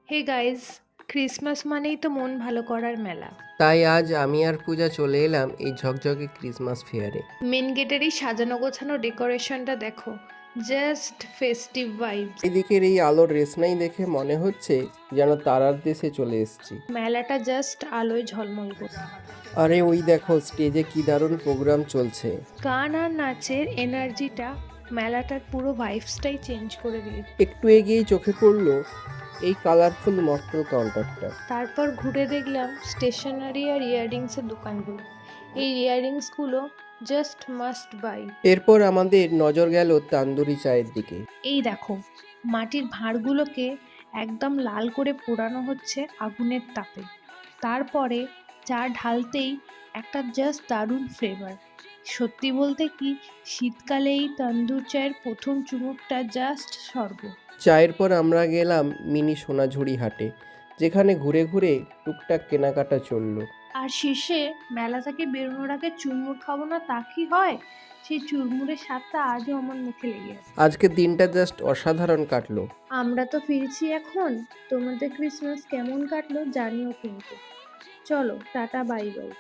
Hey guys, Christmas মানেই তো মন ভালো করার মেলা। তাই আজ আমি আর পূজা চলে এলাম এই ঝকঝকে ক্রিসমাস ফেয়ারে। মেন গেটের এই সাজানো গোছানো ডেকোরেশনটা দেখো, জাস্ট ফেস্টিভ ভাইবস। এদিকের এই আলোর রেশনাই দেখে মনে হচ্ছে যেন তারার দেশে চলে এসেছি। মেলাটা জাস্ট আলোয় ঝলমল করছে। আরে ওই দেখো স্টেজে কি দারুণ প্রোগ্রাম চলছে। গান আর নাচের এনার্জিটা মেলাটার পুরো ভাইবসটাই চেঞ্জ করে দিয়েছে। একটু এগিয়েই চোখে পড়লো এই কালারফুল মক্কেল কাউন্টারটা। তারপর ঘুরে দেখলাম স্টেশনারি আর ইয়াররিংসের দোকানগুলো। এই ইয়াররিংসগুলো জাস্ট মাস্ট বাই। এরপর আমাদের নজর গেল তান্দুরি চায়ের দিকে। এই দেখো, মাটির ভাঁড়গুলোকে একদম লাল করে পোড়ানো হচ্ছে আগুনের তাপে। তারপরে চা ঢালতেই একটা জাস্ট দারুণ ফ্লেভার। সত্যি বলতে কি, শীতকালে এই তন্দুর চায়ের প্রথম চুমুকটা জাস্ট স্বর্গ। চায়ের পর আমরা গেলাম মিনি সোনাঝুরি হাটে, যেখানে ঘুরে ঘুরে টুকটাক কেনাকাটা চললো। আর শেষে মেলা থেকে বেরোনোর আগে চুরমুর খাবো না তা কি হয়? সেই চুরমুরের স্বাদটা আজও আমার মুখে লেগে আছে। আজকের দিনটা জাস্ট অসাধারণ কাটলো। আমরা তো ফিরছি এখন। তোমাদের ক্রিসমাস কেমন কাটলো জানিও কিন্তু। চলো, টাটা, বাই বাই।